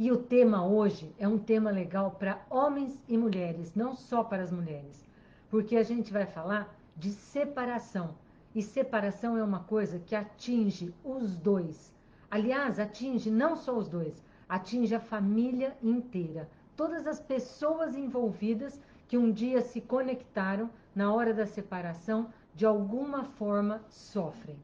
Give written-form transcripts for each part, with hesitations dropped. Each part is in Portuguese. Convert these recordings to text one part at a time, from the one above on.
E o tema hoje é um tema legal para homens e mulheres, não só para as mulheres, porque a gente vai falar de separação. E separação é uma coisa que atinge os dois. Aliás, atinge não só os dois, atinge a família inteira. Todas as pessoas envolvidas que um dia se conectaram na hora da separação, de alguma forma sofrem.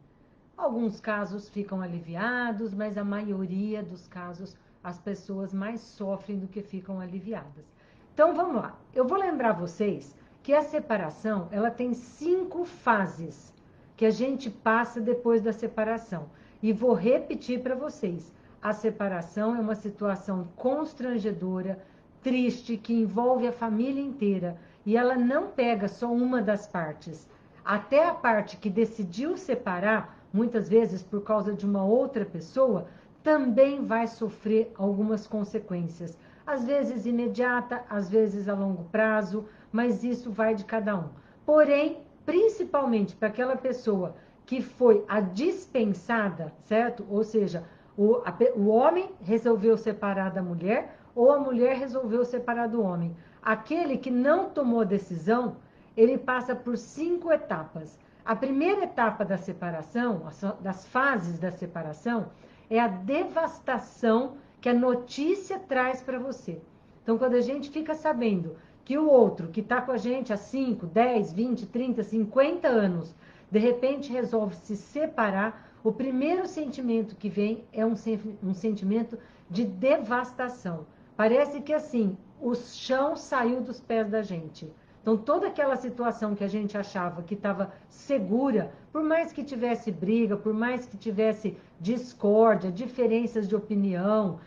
Alguns casos ficam aliviados, mas a maioria dos casos as pessoas mais sofrem do que ficam aliviadas. Então vamos lá. Eu vou lembrar vocês que a separação, ela tem 5 fases que a gente passa depois da separação. E vou repetir para vocês. A separação é uma situação constrangedora, triste, que envolve a família inteira. E ela não pega só uma das partes. Até a parte que decidiu separar, muitas vezes por causa de uma outra pessoa, também vai sofrer algumas consequências. Às vezes imediata, às vezes a longo prazo, mas isso vai de cada um. Porém, principalmente para aquela pessoa que foi a dispensada, certo? Ou seja, o homem resolveu separar da mulher ou a mulher resolveu separar do homem. Aquele que não tomou decisão, ele passa por 5 etapas. A primeira etapa da separação, das fases da separação, é a devastação que a notícia traz para você. Então, quando a gente fica sabendo que o outro, que está com a gente há 5, 10, 20, 30, 50 anos, de repente resolve se separar, o primeiro sentimento que vem é um sentimento de devastação. Parece que assim, o chão saiu dos pés da gente. Então, toda aquela situação que a gente achava que estava segura, por mais que tivesse briga, por mais que tivesse discórdia, diferenças de opinião,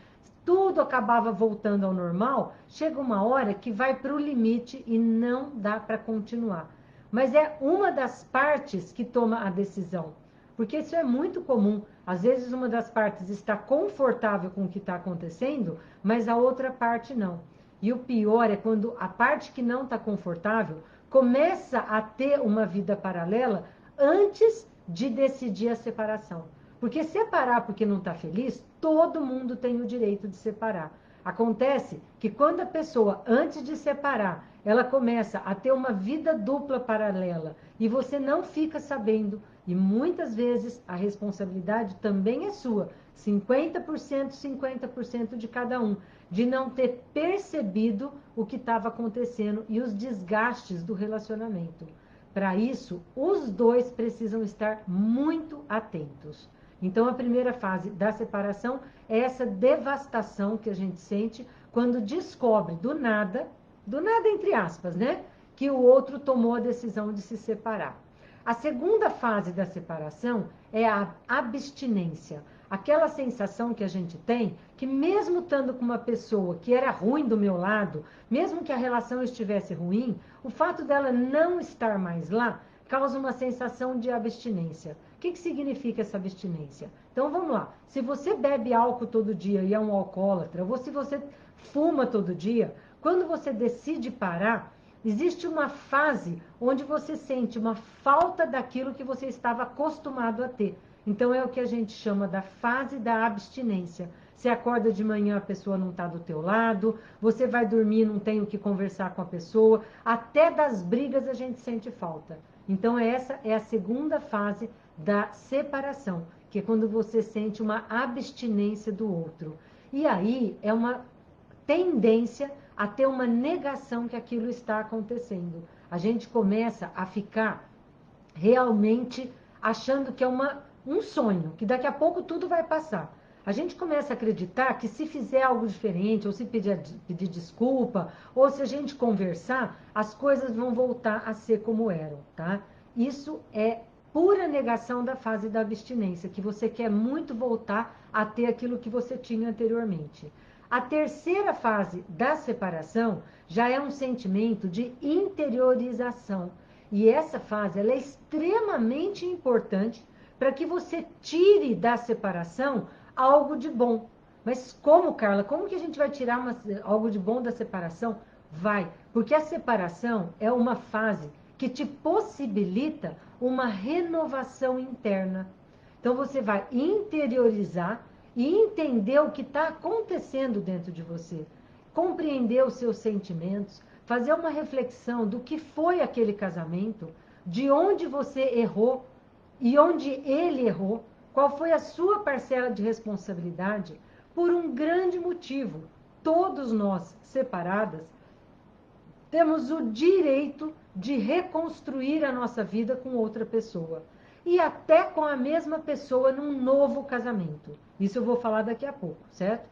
tudo acabava voltando ao normal, chega uma hora que vai para o limite e não dá para continuar. Mas é uma das partes que toma a decisão, porque isso é muito comum. Às vezes uma das partes está confortável com o que está acontecendo, mas a outra parte não. E o pior é quando a parte que não está confortável começa a ter uma vida paralela antes de decidir a separação. Porque separar porque não está feliz, todo mundo tem o direito de separar. Acontece que quando a pessoa, antes de separar, ela começa a ter uma vida dupla paralela e você não fica sabendo, e muitas vezes a responsabilidade também é sua, 50%, 50% de cada um, de não ter percebido o que estava acontecendo e os desgastes do relacionamento. Para isso, os dois precisam estar muito atentos. Então, a primeira fase da separação é essa devastação que a gente sente quando descobre do nada entre aspas, né? Que o outro tomou a decisão de se separar. A segunda fase da separação é a abstinência. Aquela sensação que a gente tem que mesmo estando com uma pessoa que era ruim do meu lado, mesmo que a relação estivesse ruim, o fato dela não estar mais lá causa uma sensação de abstinência. O que significa essa abstinência? Então vamos lá. Se você bebe álcool todo dia e é um alcoólatra, ou se você fuma todo dia, quando você decide parar, existe uma fase onde você sente uma falta daquilo que você estava acostumado a ter. Então é o que a gente chama da fase da abstinência. Você acorda de manhã, a pessoa não está do teu lado, você vai dormir, não tem o que conversar com a pessoa, até das brigas a gente sente falta. Então essa é a segunda fase da separação, que é quando você sente uma abstinência do outro. E aí é uma tendência a ter uma negação que aquilo está acontecendo. A gente começa a ficar realmente achando que é um sonho, que daqui a pouco tudo vai passar. A gente começa a acreditar que se fizer algo diferente, ou se pedir desculpa, ou se a gente conversar, as coisas vão voltar a ser como eram, tá? Isso é pura negação da fase da abstinência, que você quer muito voltar a ter aquilo que você tinha anteriormente. A terceira fase da separação já é um sentimento de interiorização. E essa fase ela é extremamente importante para que você tire da separação algo de bom. Mas como, Carla? Como que a gente vai tirar algo de bom da separação? Vai, porque a separação é uma fase que te possibilita uma renovação interna. Então você vai interiorizar e entender o que está acontecendo dentro de você, compreender os seus sentimentos, fazer uma reflexão do que foi aquele casamento, de onde você errou e onde ele errou, qual foi a sua parcela de responsabilidade, por um grande motivo. Todos nós, separadas, temos o direito de reconstruir a nossa vida com outra pessoa. E até com a mesma pessoa num novo casamento. Isso eu vou falar daqui a pouco, certo?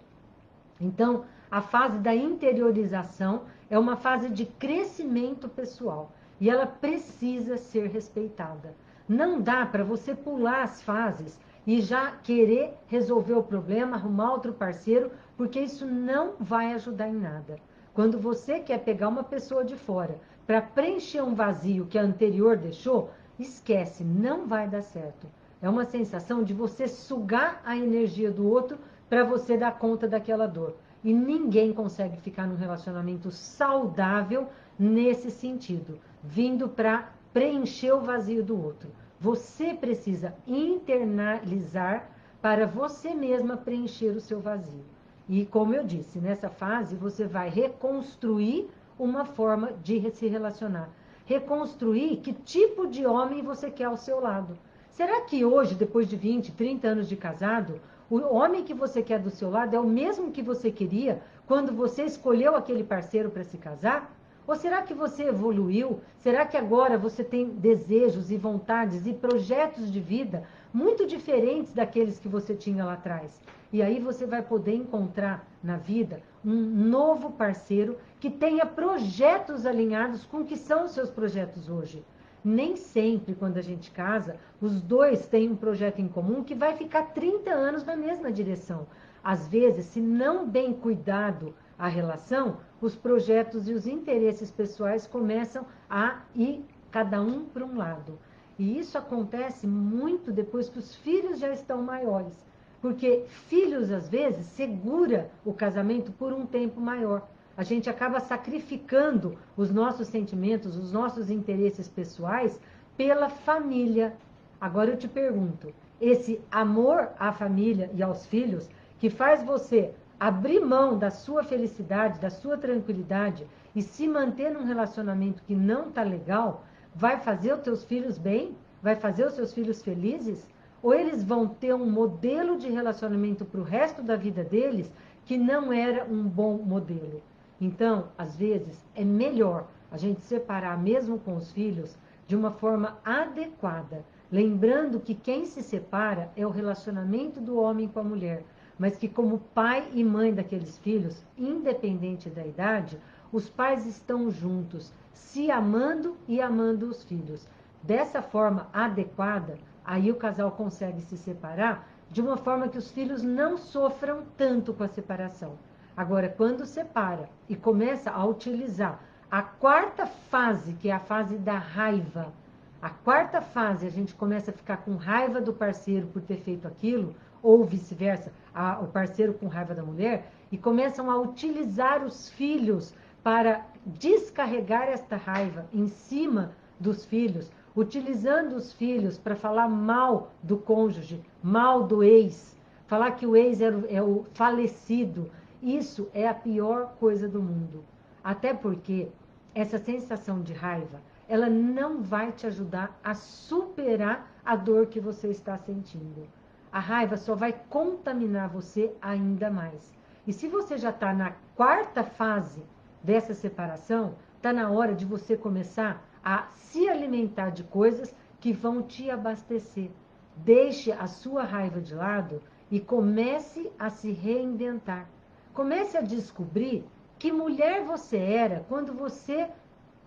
Então, a fase da interiorização é uma fase de crescimento pessoal. E ela precisa ser respeitada. Não dá para você pular as fases e já querer resolver o problema, arrumar outro parceiro, porque isso não vai ajudar em nada. Quando você quer pegar uma pessoa de fora para preencher um vazio que a anterior deixou, esquece, não vai dar certo. É uma sensação de você sugar a energia do outro para você dar conta daquela dor. E ninguém consegue ficar num relacionamento saudável nesse sentido, vindo para preencher o vazio do outro. Você precisa internalizar para você mesma preencher o seu vazio. E como eu disse, nessa fase você vai reconstruir uma forma de se relacionar. Reconstruir que tipo de homem você quer ao seu lado. Será que hoje, depois de 20, 30 anos de casado, o homem que você quer do seu lado é o mesmo que você queria quando você escolheu aquele parceiro para se casar? Ou será que você evoluiu? Será que agora você tem desejos e vontades e projetos de vida muito diferentes daqueles que você tinha lá atrás? E aí você vai poder encontrar na vida um novo parceiro que tenha projetos alinhados com o que são os seus projetos hoje. Nem sempre, quando a gente casa, os dois têm um projeto em comum que vai ficar 30 anos na mesma direção. Às vezes, se não bem cuidado a relação, os projetos e os interesses pessoais começam a ir cada um para um lado. E isso acontece muito depois que os filhos já estão maiores. Porque filhos, às vezes, segura o casamento por um tempo maior. A gente acaba sacrificando os nossos sentimentos, os nossos interesses pessoais pela família. Agora eu te pergunto, esse amor à família e aos filhos que faz você abrir mão da sua felicidade, da sua tranquilidade e se manter num relacionamento que não está legal, vai fazer os teus filhos bem? Vai fazer os seus filhos felizes? Ou eles vão ter um modelo de relacionamento para o resto da vida deles que não era um bom modelo? Então, às vezes, é melhor a gente separar mesmo com os filhos de uma forma adequada, lembrando que quem se separa é o relacionamento do homem com a mulher, mas que como pai e mãe daqueles filhos, independente da idade, os pais estão juntos, se amando e amando os filhos. Dessa forma adequada, aí o casal consegue se separar de uma forma que os filhos não sofram tanto com a separação. Agora, quando separa e começa a utilizar a quarta fase, que é a fase da raiva, a quarta fase, a gente começa a ficar com raiva do parceiro por ter feito aquilo, ou vice-versa, o parceiro com raiva da mulher, e começam a utilizar os filhos para descarregar esta raiva em cima dos filhos, utilizando os filhos para falar mal do cônjuge, mal do ex, falar que o ex é o falecido. Isso é a pior coisa do mundo. Até porque essa sensação de raiva, ela não vai te ajudar a superar a dor que você está sentindo. A raiva só vai contaminar você ainda mais. E se você já está na quarta fase dessa separação, está na hora de você começar a se alimentar de coisas que vão te abastecer. Deixe a sua raiva de lado e comece a se reinventar. Comece a descobrir que mulher você era quando você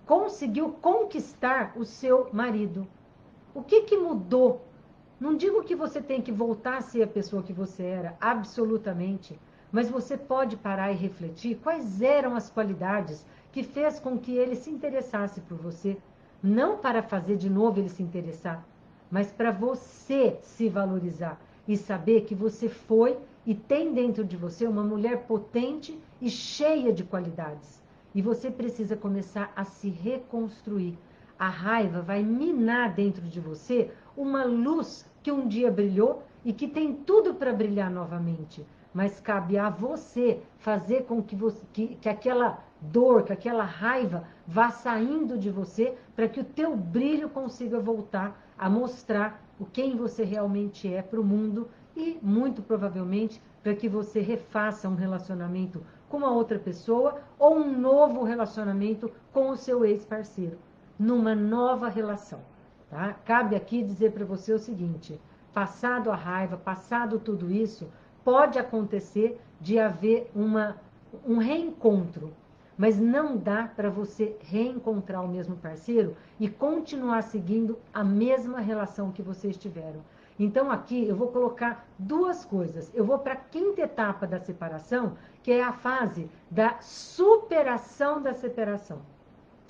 conseguiu conquistar o seu marido. O que mudou? Não digo que você tem que voltar a ser a pessoa que você era, absolutamente, mas você pode parar e refletir quais eram as qualidades que fez com que ele se interessasse por você, não para fazer de novo ele se interessar, mas para você se valorizar e saber que você foi e tem dentro de você uma mulher potente e cheia de qualidades. E você precisa começar a se reconstruir. A raiva vai minar dentro de você uma luz que um dia brilhou e que tem tudo para brilhar novamente. Mas cabe a você fazer com que aquela dor, que aquela raiva vá saindo de você para que o teu brilho consiga voltar a mostrar o quem você realmente é para o mundo e, muito provavelmente, para que você refaça um relacionamento com uma outra pessoa ou um novo relacionamento com o seu ex-parceiro, numa nova relação. Tá? Cabe aqui dizer para você o seguinte, passado a raiva, passado tudo isso, pode acontecer de haver um reencontro, mas não dá para você reencontrar o mesmo parceiro e continuar seguindo a mesma relação que vocês tiveram. Então aqui eu vou colocar duas coisas. Eu vou para a quinta etapa da separação, que é a fase da superação da separação.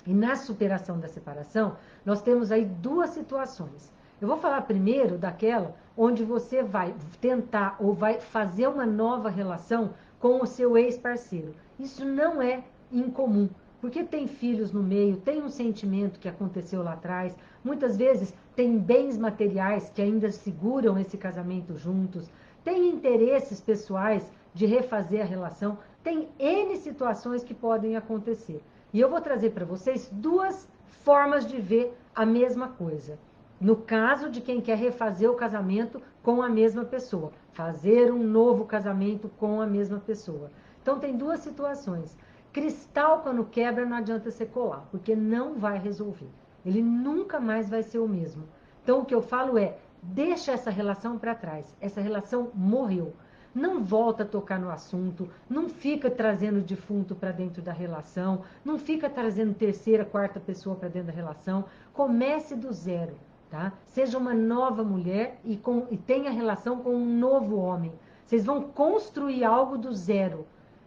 E na superação da separação, nós temos aí duas situações. Eu vou falar primeiro daquela onde você vai tentar ou vai fazer uma nova relação com o seu ex-parceiro. Isso não é incomum, porque tem filhos no meio, tem um sentimento que aconteceu lá atrás, muitas vezes tem bens materiais que ainda seguram esse casamento juntos, tem interesses pessoais de refazer a relação, tem N situações que podem acontecer. E eu vou trazer para vocês duas formas de ver a mesma coisa. No caso de quem quer refazer o casamento com a mesma pessoa, fazer um novo casamento com a mesma pessoa. Então tem duas situações. Cristal, quando quebra, não adianta você colar, porque não vai resolver. Ele nunca mais vai ser o mesmo. Então o que eu falo é, deixa essa relação para trás. Essa relação morreu. Não volta a tocar no assunto, não fica trazendo defunto para dentro da relação, não fica trazendo terceira, quarta pessoa para dentro da relação. Comece do zero, tá? Seja uma nova mulher e tenha relação com um novo homem. Vocês vão construir algo do zero.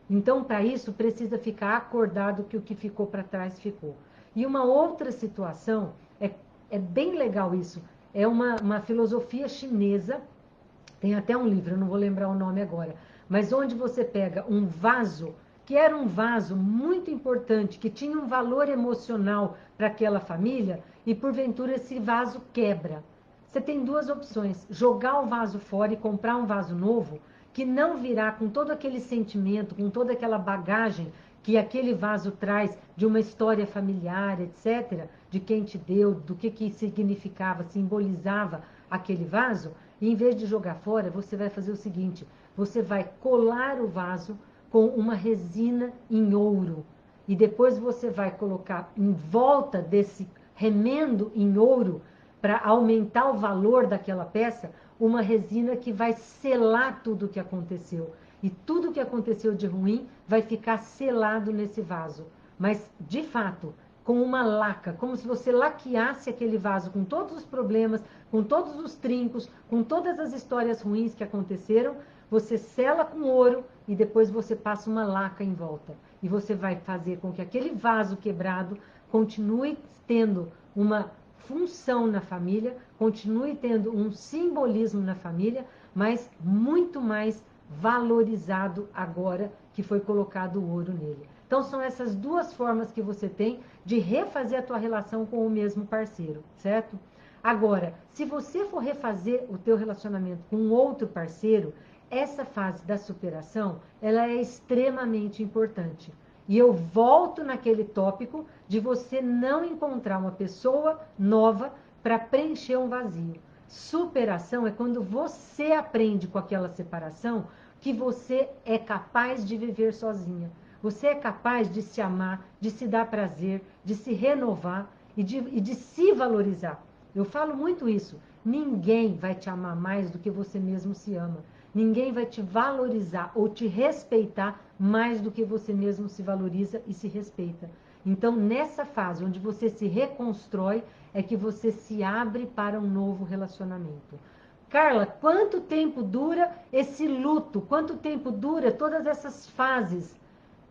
Então, para isso, precisa ficar acordado que o que ficou para trás ficou. E uma outra situação, é bem legal isso, é uma filosofia chinesa. Tem até um livro, eu não vou lembrar o nome agora, mas onde você pega um vaso, que era um vaso muito importante, que tinha um valor emocional para aquela família, e porventura esse vaso quebra. Você tem duas opções, jogar o vaso fora e comprar um vaso novo, que não virá com todo aquele sentimento, com toda aquela bagagem que aquele vaso traz de uma história familiar, etc., de quem te deu, do que significava, simbolizava aquele vaso, e em vez de jogar fora, você vai fazer o seguinte, você vai colar o vaso com uma resina em ouro, e depois você vai colocar em volta desse remendo em ouro, para aumentar o valor daquela peça, uma resina que vai selar tudo o que aconteceu. E tudo o que aconteceu de ruim vai ficar selado nesse vaso. Mas, de fato, com uma laca, como se você laqueasse aquele vaso com todos os problemas, com todos os trincos, com todas as histórias ruins que aconteceram, você sela com ouro e depois você passa uma laca em volta. E você vai fazer com que aquele vaso quebrado continue tendo uma função na família, continue tendo um simbolismo na família, mas muito mais valorizado agora que foi colocado o ouro nele. Então são essas duas formas que você tem de refazer a tua relação com o mesmo parceiro, certo? Agora, se você for refazer o teu relacionamento com um outro parceiro, essa fase da superação, ela é extremamente importante. E eu volto naquele tópico de você não encontrar uma pessoa nova para preencher um vazio. Superação é quando você aprende com aquela separação que você é capaz de viver sozinha. Você é capaz de se amar, de se dar prazer, de se renovar e de se valorizar. Eu falo muito isso. Ninguém vai te amar mais do que você mesmo se ama. Ninguém vai te valorizar ou te respeitar mais do que você mesmo se valoriza e se respeita. Então, nessa fase onde você se reconstrói, é que você se abre para um novo relacionamento. Carla, quanto tempo dura esse luto? Quanto tempo dura todas essas fases?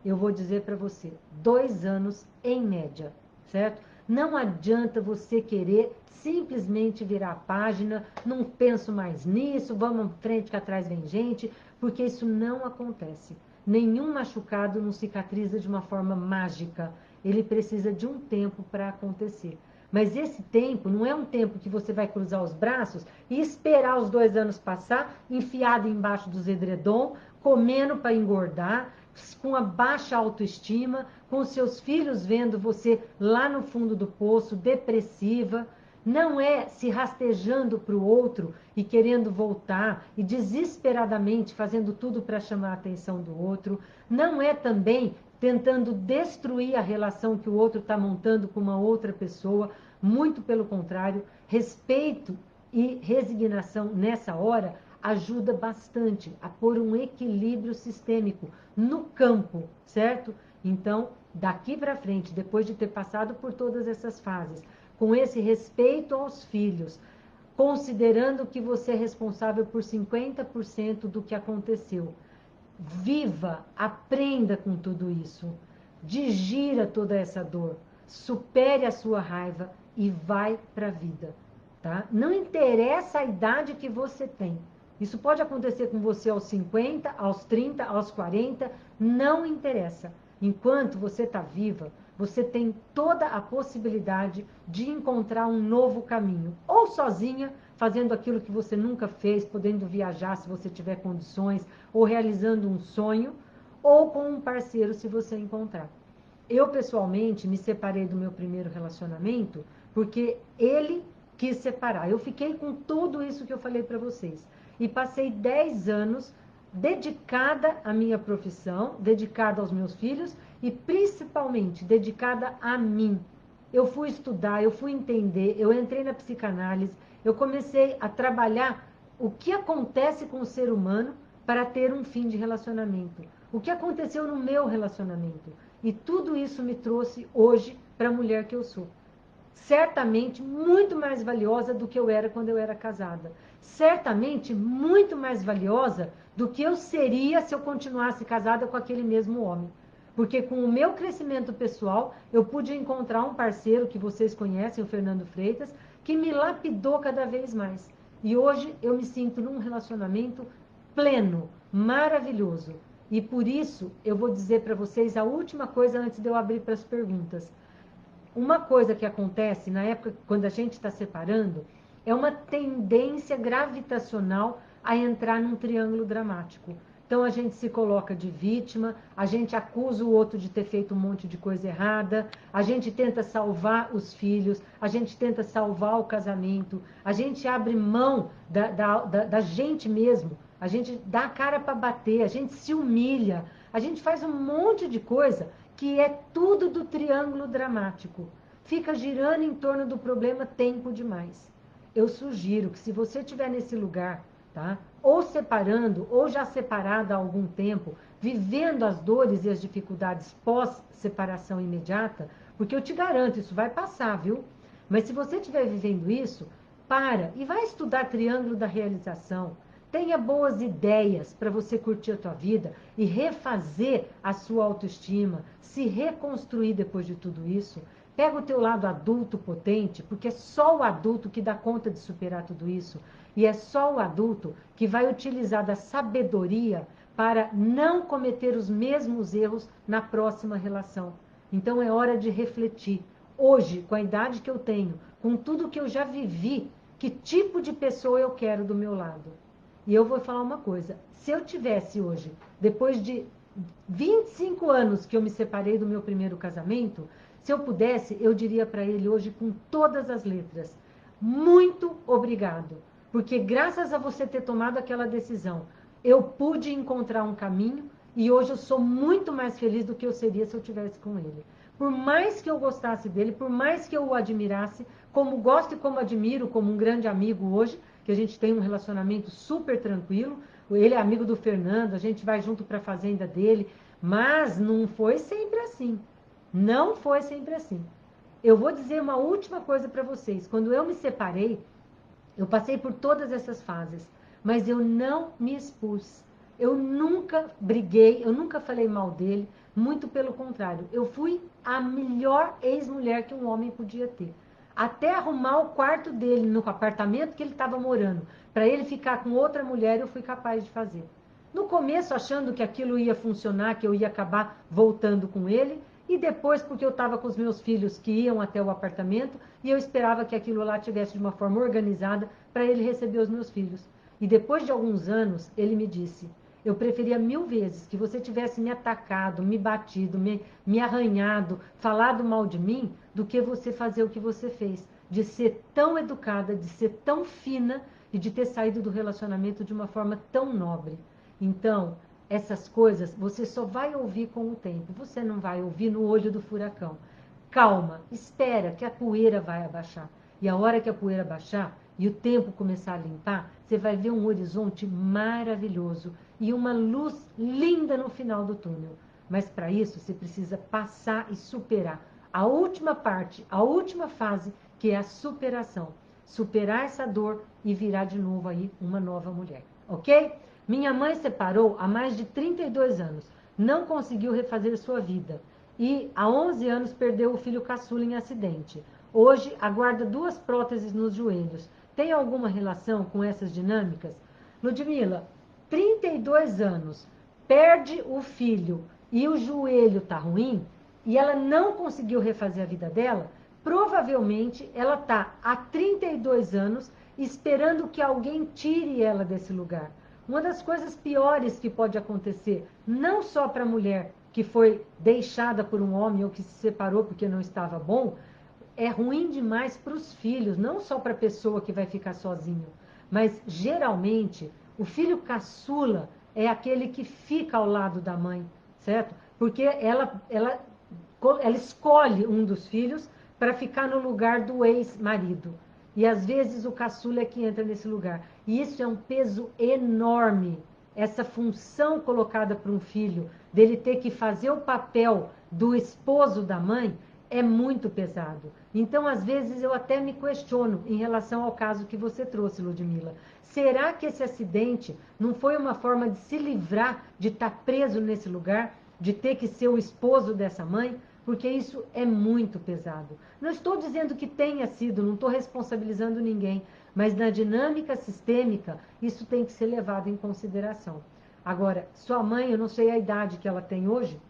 Eu vou dizer para você, 2 anos em média, certo? Não adianta você querer simplesmente virar a página, não penso mais nisso, vamos à frente que atrás vem gente, porque isso não acontece. Nenhum machucado não cicatriza de uma forma mágica, ele precisa de um tempo para acontecer. Mas esse tempo não é um tempo que você vai cruzar os braços e esperar os 2 anos passar, enfiado embaixo dos edredom, comendo para engordar, com a baixa autoestima, com seus filhos vendo você lá no fundo do poço, depressiva. Não é se rastejando para o outro e querendo voltar e desesperadamente fazendo tudo para chamar a atenção do outro. Não é também tentando destruir a relação que o outro está montando com uma outra pessoa. Muito pelo contrário, respeito e resignação nessa hora ajuda bastante a pôr um equilíbrio sistêmico no campo, certo? Então, daqui para frente, depois de ter passado por todas essas fases, com esse respeito aos filhos, considerando que você é responsável por 50% do que aconteceu, viva, aprenda com tudo isso, digira toda essa dor, supere a sua raiva e vai para a vida, tá? Não interessa a idade que você tem. Isso pode acontecer com você aos 50, aos 30, aos 40, não interessa. Enquanto você está viva, você tem toda a possibilidade de encontrar um novo caminho. Ou sozinha, fazendo aquilo que você nunca fez, podendo viajar se você tiver condições, ou realizando um sonho, ou com um parceiro se você encontrar. Eu, pessoalmente, me separei do meu primeiro relacionamento porque ele quis separar. Eu fiquei com tudo isso que eu falei para vocês. E passei 10 anos dedicada à minha profissão, dedicada aos meus filhos e principalmente dedicada a mim. Eu fui estudar, eu fui entender, eu entrei na psicanálise, eu comecei a trabalhar o que acontece com o ser humano para ter um fim de relacionamento. O que aconteceu no meu relacionamento. E tudo isso me trouxe hoje para a mulher que eu sou. Certamente muito mais valiosa do que eu era quando eu era casada. Certamente muito mais valiosa do que eu seria se eu continuasse casada com aquele mesmo homem. Porque com o meu crescimento pessoal, eu pude encontrar um parceiro que vocês conhecem, o Fernando Freitas, que me lapidou cada vez mais. E hoje eu me sinto num relacionamento pleno, maravilhoso. E por isso eu vou dizer para vocês a última coisa antes de eu abrir para as perguntas. Uma coisa que acontece na época quando a gente está separando é uma tendência gravitacional a entrar num triângulo dramático. Então a gente se coloca de vítima, a gente acusa o outro de ter feito um monte de coisa errada, a gente tenta salvar os filhos, a gente tenta salvar o casamento, a gente abre mão da gente mesmo, a gente dá a cara para bater, a gente se humilha, a gente faz um monte de coisa que é tudo do triângulo dramático. Fica girando em torno do problema tempo demais. Eu sugiro que se você estiver nesse lugar, tá? Ou separando, ou já separada há algum tempo, vivendo as dores e as dificuldades pós-separação imediata, porque eu te garanto, isso vai passar, viu? Mas se você estiver vivendo isso, para e vai estudar triângulo da realização. Tenha boas ideias para você curtir a tua vida e refazer a sua autoestima, se reconstruir depois de tudo isso. Pega o teu lado adulto potente, porque é só o adulto que dá conta de superar tudo isso. E é só o adulto que vai utilizar da sabedoria para não cometer os mesmos erros na próxima relação. Então é hora de refletir. Hoje, com a idade que eu tenho, com tudo que eu já vivi, que tipo de pessoa eu quero do meu lado? E eu vou falar uma coisa, se eu tivesse hoje, depois de 25 anos que eu me separei do meu primeiro casamento, se eu pudesse, eu diria para ele hoje com todas as letras, muito obrigado, porque graças a você ter tomado aquela decisão, eu pude encontrar um caminho e hoje eu sou muito mais feliz do que eu seria se eu tivesse com ele. Por mais que eu gostasse dele, por mais que eu o admirasse, como gosto e como admiro, como um grande amigo hoje, que a gente tem um relacionamento super tranquilo, ele é amigo do Fernando, a gente vai junto para a fazenda dele, mas não foi sempre assim. Não foi sempre assim. Eu vou dizer uma última coisa para vocês. Quando eu me separei, eu passei por todas essas fases, mas eu não me expus. Eu nunca briguei, eu nunca falei mal dele, muito pelo contrário. Eu fui a melhor ex-mulher que um homem podia ter. Até arrumar o quarto dele no apartamento que ele estava morando, para ele ficar com outra mulher, eu fui capaz de fazer. No começo, achando que aquilo ia funcionar, que eu ia acabar voltando com ele, e depois porque eu estava com os meus filhos que iam até o apartamento e eu esperava que aquilo lá tivesse de uma forma organizada para ele receber os meus filhos. E depois de alguns anos, ele me disse, eu preferia 1000 vezes que você tivesse me atacado, me batido, me arranhado, falado mal de mim, do que você fazer o que você fez. De ser tão educada, de ser tão fina e de ter saído do relacionamento de uma forma tão nobre. Então, essas coisas você só vai ouvir com o tempo. Você não vai ouvir no olho do furacão. Calma, espera que a poeira vai abaixar. E a hora que a poeira baixar e o tempo começar a limpar, você vai ver um horizonte maravilhoso e uma luz linda no final do túnel. Mas para isso você precisa passar e superar a última parte, a última fase, que é a superação. Superar essa dor e virar de novo aí uma nova mulher, ok? Minha mãe separou há mais de 32 anos, não conseguiu refazer sua vida e há 11 anos perdeu o filho caçula em acidente. Hoje aguarda 2 próteses nos joelhos. Tem alguma relação com essas dinâmicas? Ludmila, 32 anos, perde o filho e o joelho está ruim e ela não conseguiu refazer a vida dela, provavelmente ela está há 32 anos esperando que alguém tire ela desse lugar. Uma das coisas piores que pode acontecer, não só para a mulher que foi deixada por um homem ou que se separou porque não estava bom, é ruim demais para os filhos, não só para a pessoa que vai ficar sozinho, mas geralmente o filho caçula é aquele que fica ao lado da mãe, certo? Porque ela escolhe um dos filhos para ficar no lugar do ex-marido. E às vezes o caçula é que entra nesse lugar. E isso é um peso enorme. Essa função colocada para um filho, dele ter que fazer o papel do esposo da mãe, é muito pesado. Então, às vezes, eu até me questiono em relação ao caso que você trouxe, Ludmila. Será que esse acidente não foi uma forma de se livrar de estar preso nesse lugar, de ter que ser o esposo dessa mãe? Porque isso é muito pesado. Não estou dizendo que tenha sido, não estou responsabilizando ninguém, mas na dinâmica sistêmica, isso tem que ser levado em consideração. Agora, sua mãe, eu não sei a idade que ela tem hoje,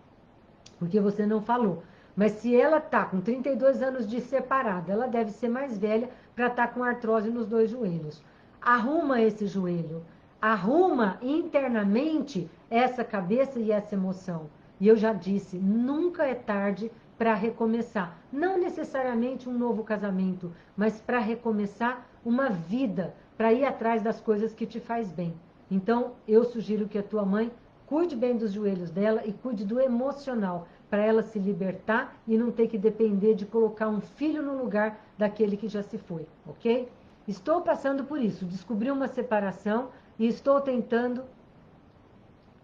porque você não falou, mas se ela está com 32 anos de separada, ela deve ser mais velha para estar com artrose nos 2 joelhos. Arruma esse joelho, arruma internamente essa cabeça e essa emoção. E eu já disse, nunca é tarde para recomeçar. Não necessariamente um novo casamento, mas para recomeçar uma vida, para ir atrás das coisas que te faz bem. Então, eu sugiro que a tua mãe cuide bem dos joelhos dela e cuide do emocional, para ela se libertar e não ter que depender de colocar um filho no lugar daquele que já se foi, ok? Estou passando por isso, descobri uma separação e estou tentando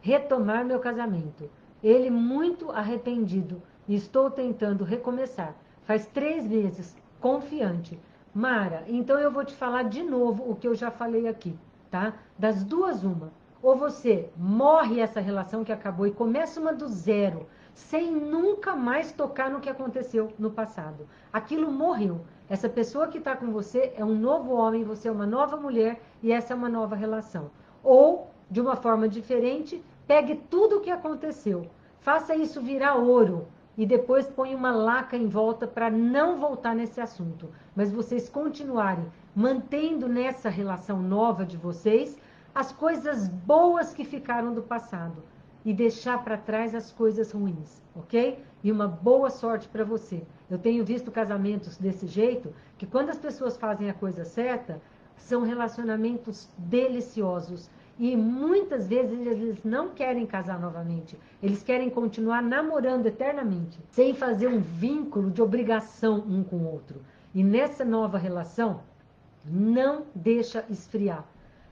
retomar meu casamento. Ele muito arrependido e estou tentando recomeçar. Faz 3 meses, confiante. Mara, então eu vou te falar de novo o que eu já falei aqui, tá? Das duas, uma. Ou você morre essa relação que acabou e começa uma do zero, sem nunca mais tocar no que aconteceu no passado. Aquilo morreu. Essa pessoa que está com você é um novo homem, você é uma nova mulher e essa é uma nova relação. Ou, de uma forma diferente, pegue tudo o que aconteceu, faça isso virar ouro e depois põe uma laca em volta para não voltar nesse assunto. Mas vocês continuarem mantendo nessa relação nova de vocês as coisas boas que ficaram do passado e deixar para trás as coisas ruins, ok? E uma boa sorte para você. Eu tenho visto casamentos desse jeito, que quando as pessoas fazem a coisa certa, são relacionamentos deliciosos. E muitas vezes eles não querem casar novamente. Eles querem continuar namorando eternamente, sem fazer um vínculo de obrigação um com o outro. E nessa nova relação, não deixa esfriar.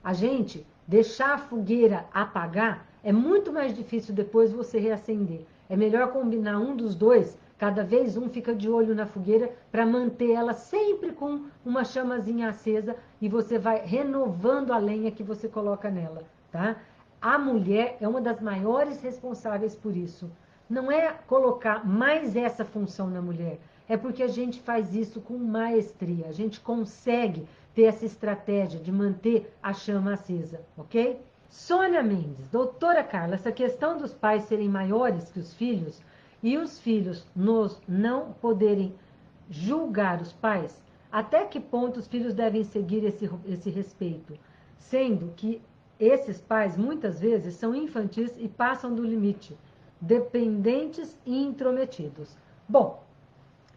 A gente deixar a fogueira apagar é muito mais difícil depois você reacender. É melhor combinar um dos dois, cada vez um fica de olho na fogueira para manter ela sempre com uma chamazinha acesa e você vai renovando a lenha que você coloca nela, tá? A mulher é uma das maiores responsáveis por isso. Não é colocar mais essa função na mulher, é porque a gente faz isso com maestria, a gente consegue ter essa estratégia de manter a chama acesa, ok? Sônia Mendes, doutora Carla, essa questão dos pais serem maiores que os filhos, e os filhos nos não poderem julgar os pais, até que ponto os filhos devem seguir esse respeito? Sendo que esses pais, muitas vezes, são infantis e passam do limite, dependentes e intrometidos. Bom,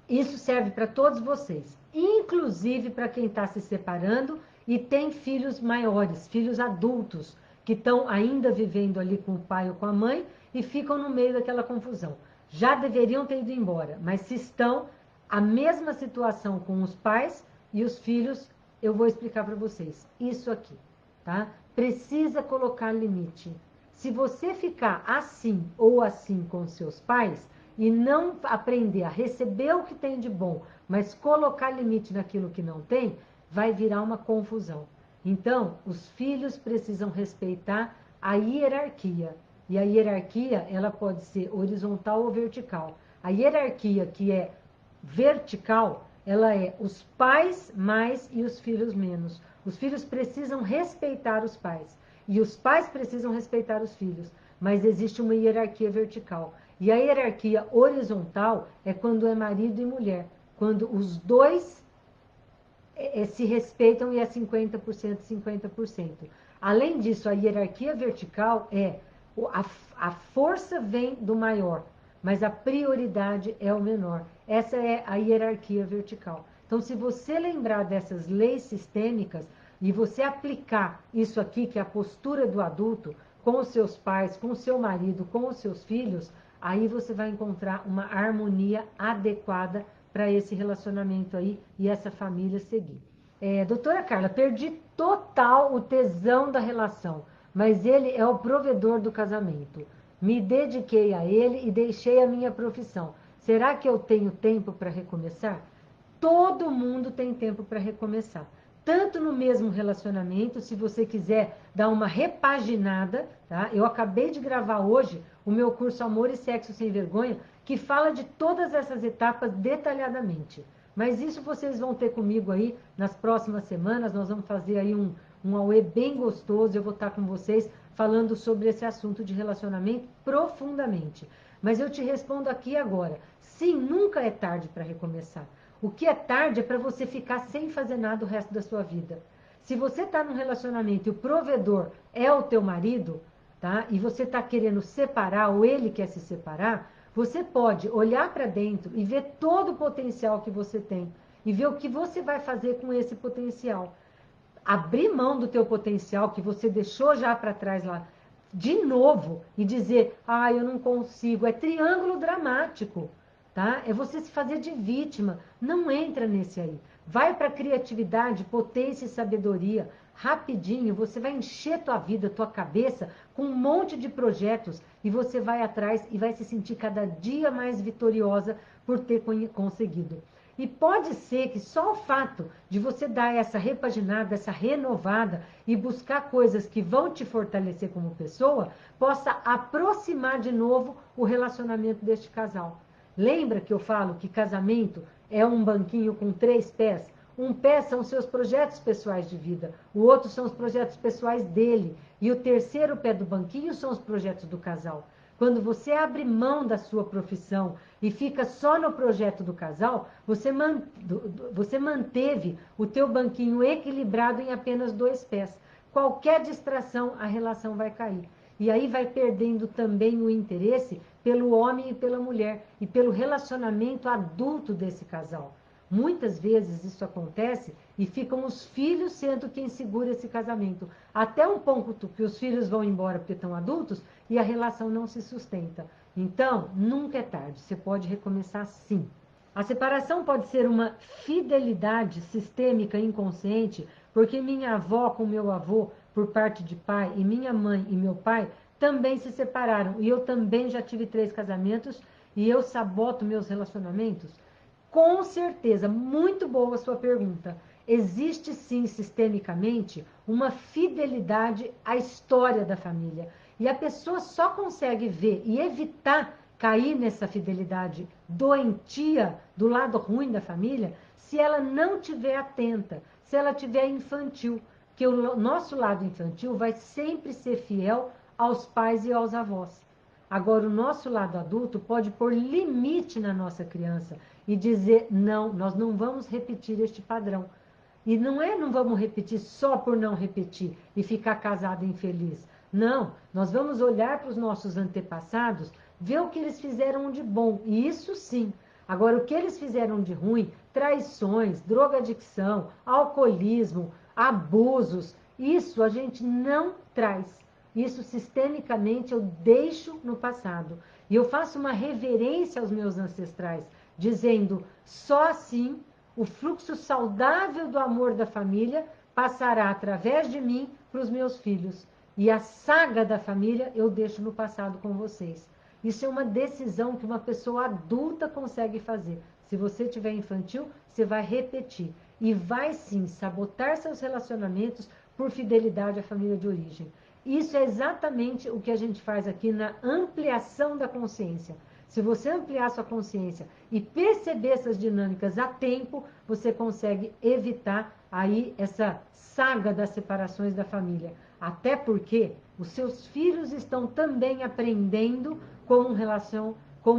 isso serve para todos vocês, inclusive para quem está se separando e tem filhos maiores, filhos adultos, que estão ainda vivendo ali com o pai ou com a mãe e ficam no meio daquela confusão. Já deveriam ter ido embora, mas se estão, a mesma situação com os pais e os filhos, eu vou explicar para vocês. Isso aqui, tá? Precisa colocar limite. Se você ficar assim ou assim com seus pais e não aprender a receber o que tem de bom, mas colocar limite naquilo que não tem, vai virar uma confusão. Então, os filhos precisam respeitar a hierarquia. E a hierarquia, ela pode ser horizontal ou vertical. A hierarquia que é vertical, ela é os pais mais e os filhos menos. Os filhos precisam respeitar os pais. E os pais precisam respeitar os filhos. Mas existe uma hierarquia vertical. E a hierarquia horizontal é quando é marido e mulher. Quando os dois se respeitam e é 50%, 50%. Além disso, a hierarquia vertical é a força vem do maior, mas a prioridade é o menor. Essa é a hierarquia vertical. Então, se você lembrar dessas leis sistêmicas e você aplicar isso aqui, que é a postura do adulto, com os seus pais, com o seu marido, com os seus filhos, aí você vai encontrar uma harmonia adequada para esse relacionamento aí e essa família seguir. Doutora Carla, perdi total o tesão da relação, mas ele é o provedor do casamento. Me dediquei a ele e deixei a minha profissão. Será que eu tenho tempo para recomeçar? Todo mundo tem tempo para recomeçar. Tanto no mesmo relacionamento, se você quiser dar uma repaginada, tá? Eu acabei de gravar hoje o meu curso Amor e Sexo Sem Vergonha, que fala de todas essas etapas detalhadamente. Mas isso vocês vão ter comigo aí nas próximas semanas, nós vamos fazer aí um AUE bem gostoso, eu vou estar com vocês falando sobre esse assunto de relacionamento profundamente. Mas eu te respondo aqui agora, sim, nunca é tarde para recomeçar. O que é tarde é para você ficar sem fazer nada o resto da sua vida. Se você está num relacionamento e o provedor é o teu marido, tá? E você está querendo separar ou ele quer se separar, você pode olhar para dentro e ver todo o potencial que você tem e ver o que você vai fazer com esse potencial. Abrir mão do teu potencial que você deixou já para trás lá, de novo, e dizer, eu não consigo, é triângulo dramático, tá? É você se fazer de vítima, não entra nesse aí. Vai para criatividade, potência e sabedoria, rapidinho, você vai encher tua vida, tua cabeça com um monte de projetos e você vai atrás e vai se sentir cada dia mais vitoriosa por ter conseguido. E pode ser que só o fato de você dar essa repaginada, essa renovada e buscar coisas que vão te fortalecer como pessoa, possa aproximar de novo o relacionamento deste casal. Lembra que eu falo que casamento é um banquinho com 3 pés? Um pé são seus projetos pessoais de vida, o outro são os projetos pessoais dele, e o terceiro pé do banquinho são os projetos do casal. Quando você abre mão da sua profissão e fica só no projeto do casal, você manteve o teu banquinho equilibrado em apenas 2 pés. Qualquer distração, a relação vai cair. E aí vai perdendo também o interesse pelo homem e pela mulher e pelo relacionamento adulto desse casal. Muitas vezes isso acontece e ficam os filhos sendo quem segura esse casamento. Até um ponto que os filhos vão embora porque estão adultos e a relação não se sustenta. Então, nunca é tarde, você pode recomeçar sim. A separação pode ser uma fidelidade sistêmica inconsciente, porque minha avó com meu avô, por parte de pai, e minha mãe e meu pai também se separaram. E eu também já tive 3 casamentos e eu saboto meus relacionamentos? Com certeza, muito boa a sua pergunta. Existe sim, sistemicamente, uma fidelidade à história da família. E a pessoa só consegue ver e evitar cair nessa fidelidade doentia do lado ruim da família se ela não tiver atenta, se ela tiver infantil. Que o nosso lado infantil vai sempre ser fiel aos pais e aos avós. Agora, o nosso lado adulto pode pôr limite na nossa criança e dizer, não, nós não vamos repetir este padrão. E não vamos repetir só por não repetir e ficar casado infeliz. Não, nós vamos olhar para os nossos antepassados, ver o que eles fizeram de bom, e isso sim. Agora, o que eles fizeram de ruim, traições, drogadicção, alcoolismo, abusos, isso a gente não traz. Isso sistemicamente eu deixo no passado. E eu faço uma reverência aos meus ancestrais, dizendo, só assim o fluxo saudável do amor da família passará através de mim para os meus filhos. E a saga da família eu deixo no passado com vocês. Isso é uma decisão que uma pessoa adulta consegue fazer. Se você tiver infantil, você vai repetir. E vai sim sabotar seus relacionamentos por fidelidade à família de origem. Isso é exatamente o que a gente faz aqui na ampliação da consciência. Se você ampliar sua consciência e perceber essas dinâmicas a tempo, você consegue evitar aí essa saga das separações da família. Até porque os seus filhos estão também aprendendo como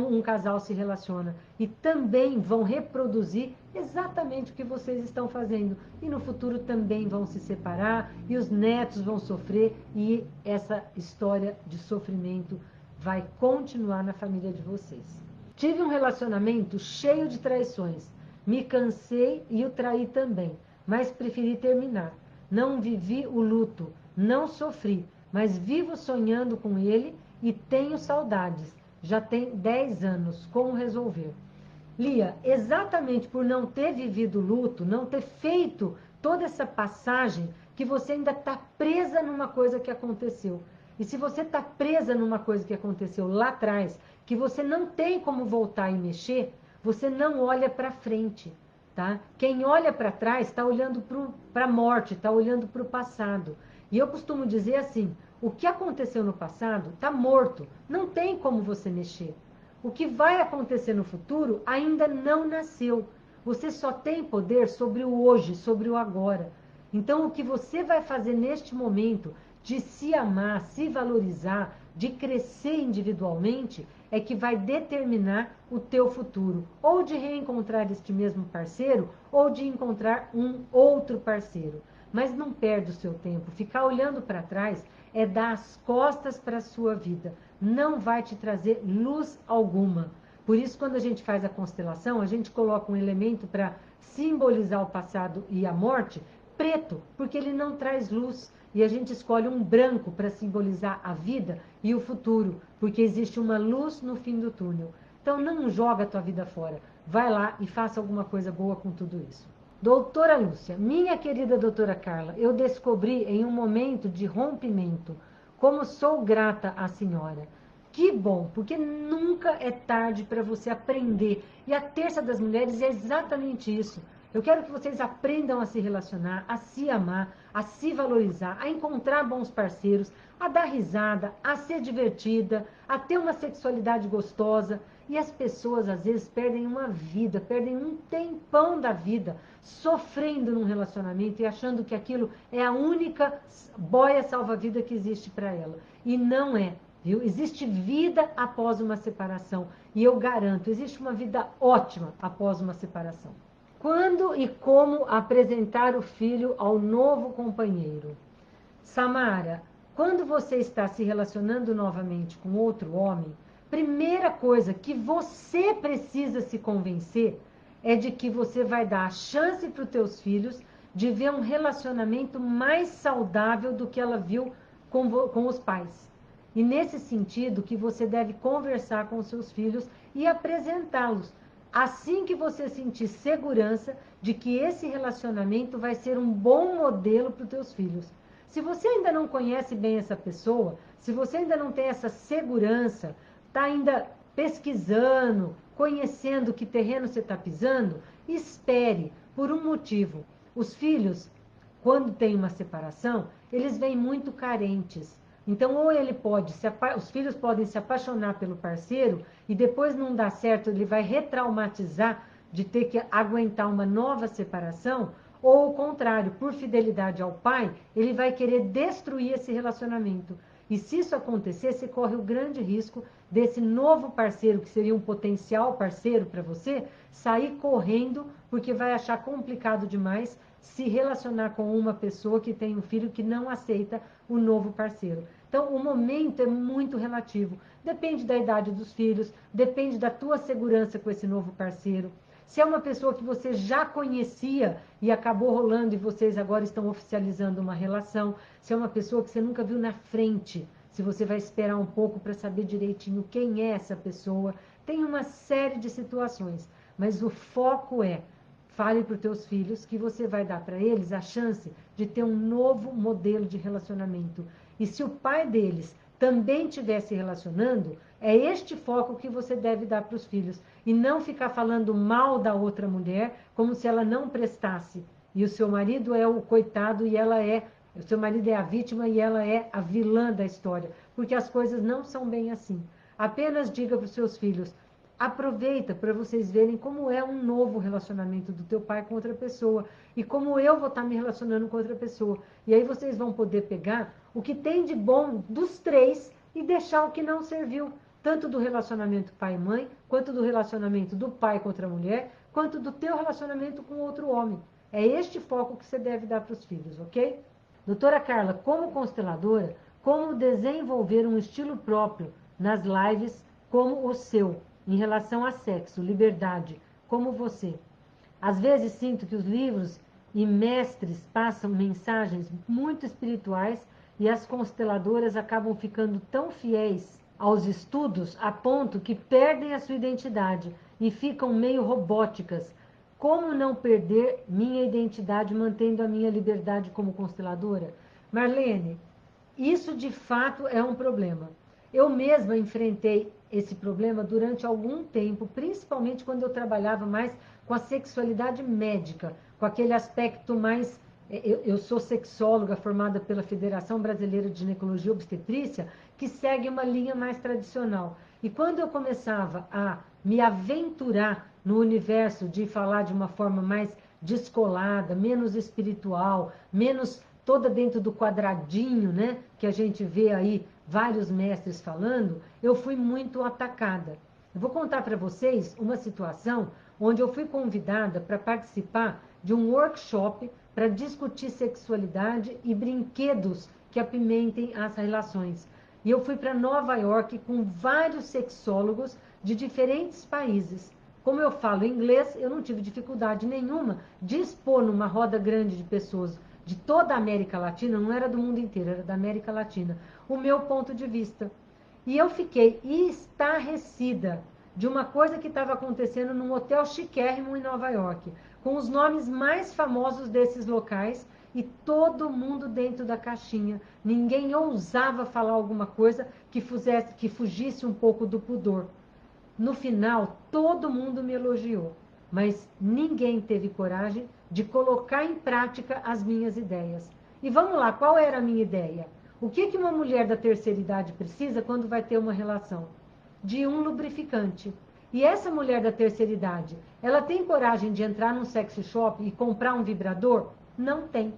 um casal se relaciona. E também vão reproduzir exatamente o que vocês estão fazendo. E no futuro também vão se separar, e os netos vão sofrer, e essa história de sofrimento vai continuar na família de vocês. Tive um relacionamento cheio de traições. Me cansei e o traí também, mas preferi terminar. Não vivi o luto, não sofri, mas vivo sonhando com ele e tenho saudades. Já tem 10 anos. Como resolver? Lia, exatamente por não ter vivido o luto, não ter feito toda essa passagem, que você ainda está presa numa coisa que aconteceu. E se você está presa numa coisa que aconteceu lá atrás, que você não tem como voltar e mexer, você não olha para frente, tá? Quem olha para trás está olhando para a morte, está olhando para o passado. E eu costumo dizer assim, o que aconteceu no passado está morto, não tem como você mexer. O que vai acontecer no futuro ainda não nasceu. Você só tem poder sobre o hoje, sobre o agora. Então, o que você vai fazer neste momento de se amar, se valorizar, de crescer individualmente, é que vai determinar o teu futuro. Ou de reencontrar este mesmo parceiro, ou de encontrar um outro parceiro. Mas não perde o seu tempo. Ficar olhando para trás é dar as costas para a sua vida. Não vai te trazer luz alguma. Por isso, quando a gente faz a constelação, a gente coloca um elemento para simbolizar o passado e a morte, preto, porque ele não traz luz. E a gente escolhe um branco para simbolizar a vida e o futuro, porque existe uma luz no fim do túnel. Então, não joga a tua vida fora. Vai lá e faça alguma coisa boa com tudo isso. Doutora Lúcia, minha querida doutora Carla, eu descobri em um momento de rompimento, como sou grata à senhora. Que bom, porque nunca é tarde para você aprender. E a Terça das Mulheres é exatamente isso. Eu quero que vocês aprendam a se relacionar, a se amar, a se valorizar, a encontrar bons parceiros, a dar risada, a ser divertida, a ter uma sexualidade gostosa. E as pessoas, às vezes, perdem uma vida, perdem um tempão da vida, sofrendo num relacionamento e achando que aquilo é a única boia salva-vida que existe para ela. E não é, viu? Existe vida após uma separação. E eu garanto, existe uma vida ótima após uma separação. Quando e como apresentar o filho ao novo companheiro? Samara, quando você está se relacionando novamente com outro homem, primeira coisa que você precisa se convencer é de que você vai dar a chance para os teus filhos de ver um relacionamento mais saudável do que ela viu com os pais. E nesse sentido que você deve conversar com os seus filhos e apresentá-los. Assim que você sentir segurança de que esse relacionamento vai ser um bom modelo para os teus filhos. Se você ainda não conhece bem essa pessoa, se você ainda não tem essa segurança, está ainda pesquisando, conhecendo que terreno você está pisando, espere, por um motivo. Os filhos, quando tem uma separação, eles vêm muito carentes. Então, ou ele pode, os filhos podem se apaixonar pelo parceiro e depois não dá certo, ele vai retraumatizar de ter que aguentar uma nova separação, ou ao contrário, por fidelidade ao pai, ele vai querer destruir esse relacionamento. E se isso acontecer, você corre o grande risco desse novo parceiro, que seria um potencial parceiro para você, sair correndo, porque vai achar complicado demais se relacionar com uma pessoa que tem um filho que não aceita o novo parceiro. Então, o momento é muito relativo. Depende da idade dos filhos, depende da tua segurança com esse novo parceiro. Se é uma pessoa que você já conhecia e acabou rolando e vocês agora estão oficializando uma relação, se é uma pessoa que você nunca viu na frente, se você vai esperar um pouco para saber direitinho quem é essa pessoa, tem uma série de situações, mas o foco é, fale para os teus filhos que você vai dar para eles a chance de ter um novo modelo de relacionamento. E se o pai deles também estiver se relacionando, é este foco que você deve dar para os filhos. E não ficar falando mal da outra mulher como se ela não prestasse. E o seu marido é o coitado e ela é... O seu marido é a vítima e ela é a vilã da história. Porque as coisas não são bem assim. Apenas diga para os seus filhos, aproveita para vocês verem como é um novo relacionamento do teu pai com outra pessoa e como eu vou estar me relacionando com outra pessoa. E aí vocês vão poder pegar o que tem de bom dos três e deixar o que não serviu, tanto do relacionamento pai e mãe, quanto do relacionamento do pai com outra mulher, quanto do teu relacionamento com outro homem. É este foco que você deve dar para os filhos, ok? Doutora Carla, como consteladora, como desenvolver um estilo próprio nas lives como o seu, em relação a sexo, liberdade, como você? Às vezes sinto que os livros e mestres passam mensagens muito espirituais e as consteladoras acabam ficando tão fiéis aos estudos a ponto que perdem a sua identidade e ficam meio robóticas. Como não perder minha identidade mantendo a minha liberdade como consteladora? Marlene, isso de fato é um problema. Eu mesma enfrentei esse problema durante algum tempo, principalmente quando eu trabalhava mais com a sexualidade médica, com aquele aspecto mais... Eu sou sexóloga formada pela Federação Brasileira de Ginecologia e Obstetrícia, que segue uma linha mais tradicional. E quando eu começava a me aventurar no universo de falar de uma forma mais descolada, menos espiritual, menos toda dentro do quadradinho, né, que a gente vê aí vários mestres falando, eu fui muito atacada. Eu vou contar para vocês uma situação onde eu fui convidada para participar de um workshop para discutir sexualidade e brinquedos que apimentem as relações. E eu fui para Nova York com vários sexólogos de diferentes países. Como eu falo inglês, eu não tive dificuldade nenhuma de expor numa roda grande de pessoas de toda a América Latina, não era do mundo inteiro, era da América Latina, o meu ponto de vista. E eu fiquei estarrecida de uma coisa que estava acontecendo num hotel chiquérrimo em Nova York, com os nomes mais famosos desses locais e todo mundo dentro da caixinha. Ninguém ousava falar alguma coisa que fugisse um pouco do pudor. No final, todo mundo me elogiou, mas ninguém teve coragem de colocar em prática as minhas ideias. E vamos lá, qual era a minha ideia? O que uma mulher da terceira idade precisa quando vai ter uma relação? De um lubrificante. E essa mulher da terceira idade, ela tem coragem de entrar num sex shop e comprar um vibrador? Não tem.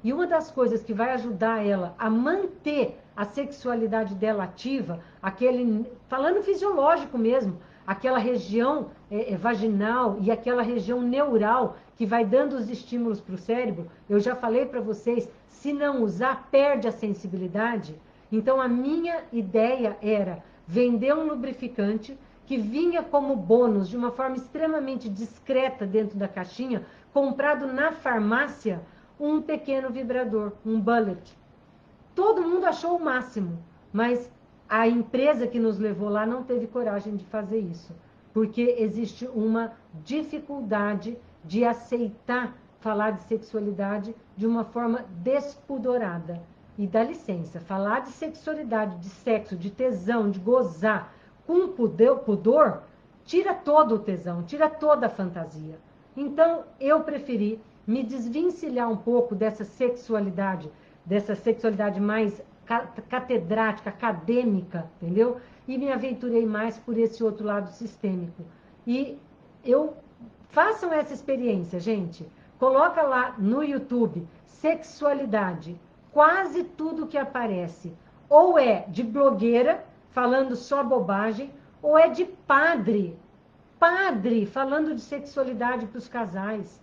E uma das coisas que vai ajudar ela a manter a sexualidade dela ativa, falando fisiológico mesmo, aquela região vaginal e aquela região neural que vai dando os estímulos para o cérebro, eu já falei para vocês, se não usar, perde a sensibilidade. Então a minha ideia era vender um lubrificante que vinha como bônus de uma forma extremamente discreta dentro da caixinha, comprado na farmácia, um pequeno vibrador, um bullet. Todo mundo achou o máximo, mas a empresa que nos levou lá não teve coragem de fazer isso, porque existe uma dificuldade de aceitar falar de sexualidade de uma forma despudorada. E dá licença, falar de sexualidade, de sexo, de tesão, de gozar com pudor, tira todo o tesão, tira toda a fantasia. Então, eu preferi me desvencilhar um pouco dessa sexualidade mais catedrática, acadêmica, entendeu? E me aventurei mais por esse outro lado sistêmico. E façam essa experiência, gente. Coloca lá no YouTube, sexualidade, quase tudo que aparece. ou é de blogueira, falando só bobagem, ou é de padre falando de sexualidade para os casais.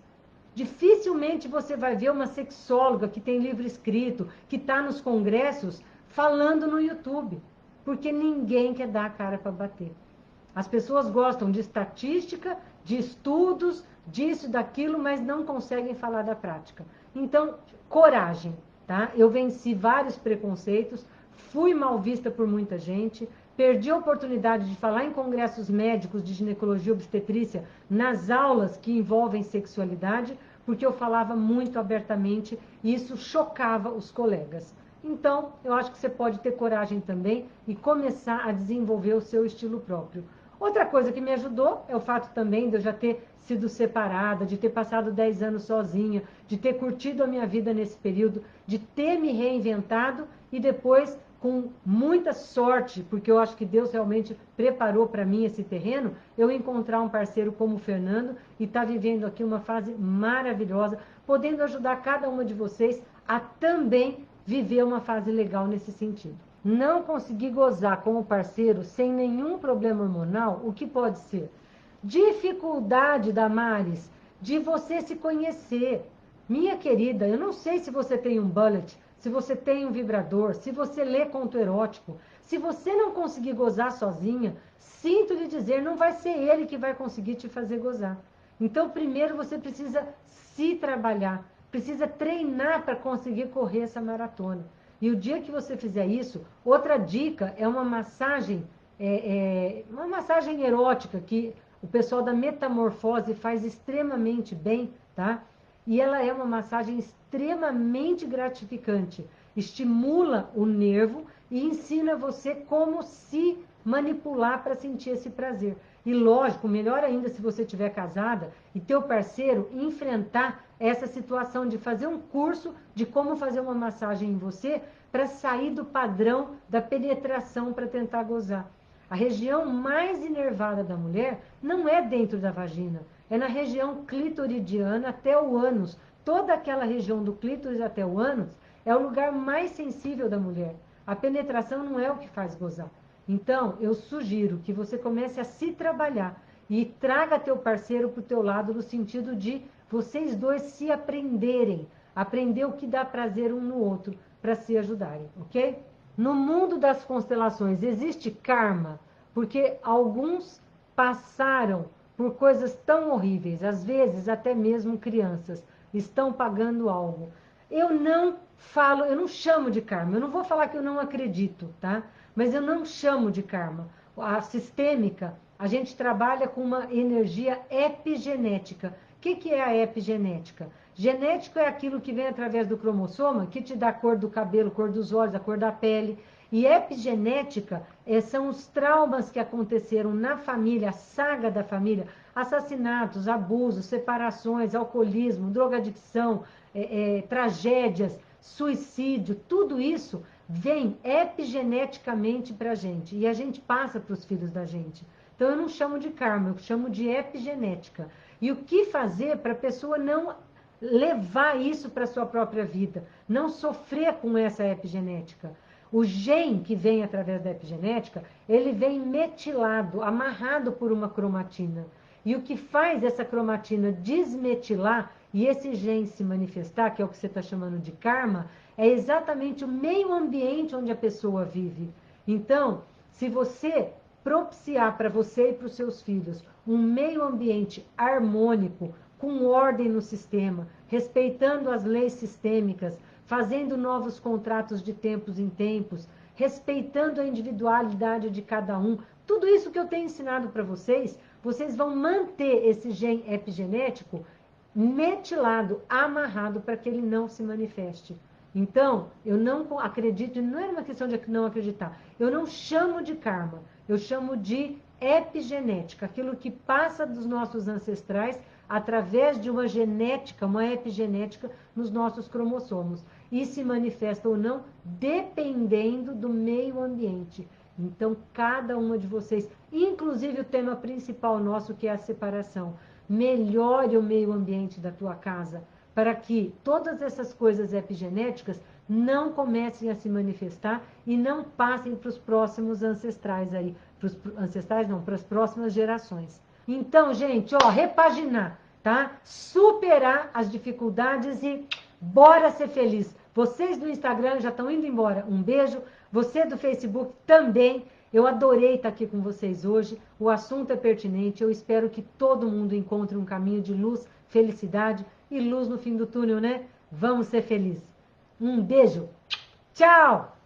Dificilmente você vai ver uma sexóloga que tem livro escrito, que está nos congressos, falando no YouTube, porque ninguém quer dar a cara para bater. As pessoas gostam de estatística, de estudos, disso, daquilo, mas não conseguem falar da prática. Então, coragem, tá? Eu venci vários preconceitos, fui mal vista por muita gente, perdi a oportunidade de falar em congressos médicos de ginecologia e obstetrícia nas aulas que envolvem sexualidade, porque eu falava muito abertamente e isso chocava os colegas. Então, eu acho que você pode ter coragem também e começar a desenvolver o seu estilo próprio. Outra coisa que me ajudou é o fato também de eu já ter sido separada, de ter passado 10 anos sozinha, de ter curtido a minha vida nesse período, de ter me reinventado e depois, com muita sorte, porque eu acho que Deus realmente preparou para mim esse terreno, eu encontrar um parceiro como o Fernando e estar vivendo aqui uma fase maravilhosa, podendo ajudar cada uma de vocês a também viver uma fase legal nesse sentido. Não conseguir gozar com o parceiro sem nenhum problema hormonal, o que pode ser? Dificuldade, Damares, de você se conhecer. Minha querida, eu não sei se você tem um bullet, se você tem um vibrador, se você lê conto erótico. Se você não conseguir gozar sozinha, sinto lhe dizer, não vai ser ele que vai conseguir te fazer gozar. Então, primeiro você precisa se trabalhar, precisa treinar para conseguir correr essa maratona. E o dia que você fizer isso, outra dica é uma massagem erótica que o pessoal da Metamorfose faz extremamente bem, tá? E ela é uma massagem extremamente gratificante. Estimula o nervo e ensina você como se manipular para sentir esse prazer. E lógico, melhor ainda se você estiver casada e teu parceiro enfrentar essa situação de fazer um curso de como fazer uma massagem em você para sair do padrão da penetração para tentar gozar. A região mais inervada da mulher não é dentro da vagina, é na região clitoridiana até o ânus. Toda aquela região do clítoris até o ânus é o lugar mais sensível da mulher. A penetração não é o que faz gozar. Então, eu sugiro que você comece a se trabalhar e traga teu parceiro para o teu lado no sentido de vocês dois se aprenderem, aprender o que dá prazer um no outro para se ajudarem, ok? No mundo das constelações existe karma, porque alguns passaram por coisas tão horríveis, às vezes até mesmo crianças estão pagando algo. Eu não falo, eu não chamo de karma, eu não vou falar que eu não acredito, tá? Mas eu não chamo de karma. A sistêmica, a gente trabalha com uma energia epigenética. O que é a epigenética? Genético é aquilo que vem através do cromossoma, que te dá a cor do cabelo, cor dos olhos, a cor da pele. E epigenética são os traumas que aconteceram na família, a saga da família, assassinatos, abusos, separações, alcoolismo, drogadicção, tragédias, suicídio, tudo isso vem epigeneticamente para a gente. E a gente passa para os filhos da gente. Então eu não chamo de karma, eu chamo de epigenética. E o que fazer para a pessoa não levar isso para a sua própria vida, não sofrer com essa epigenética? O gene que vem através da epigenética, ele vem metilado, amarrado por uma cromatina. E o que faz essa cromatina desmetilar e esse gene se manifestar, que é o que você está chamando de karma, é exatamente o meio ambiente onde a pessoa vive. Então, se você propiciar para você e para os seus filhos um meio ambiente harmônico, com ordem no sistema, respeitando as leis sistêmicas, fazendo novos contratos de tempos em tempos, respeitando a individualidade de cada um, tudo isso que eu tenho ensinado para vocês, vocês vão manter esse gene epigenético metilado, amarrado para que ele não se manifeste. Então, eu não acredito, não é uma questão de não acreditar, eu não chamo de karma, eu chamo de epigenética, aquilo que passa dos nossos ancestrais através de uma genética, uma epigenética nos nossos cromossomos, e se manifesta ou não, dependendo do meio ambiente. Então, cada uma de vocês, inclusive o tema principal nosso, que é a separação, melhore o meio ambiente da tua casa, para que todas essas coisas epigenéticas não comecem a se manifestar e não passem para os próximos ancestrais aí, para os ancestrais não, para as próximas gerações. Então, gente, ó, repaginar, tá? Superar as dificuldades e bora ser feliz. Vocês do Instagram já estão indo embora. Um beijo. Você do Facebook também. Eu adorei estar aqui com vocês hoje. O assunto é pertinente. Eu espero que todo mundo encontre um caminho de luz, felicidade e luz no fim do túnel, né? Vamos ser felizes. Um beijo. Tchau!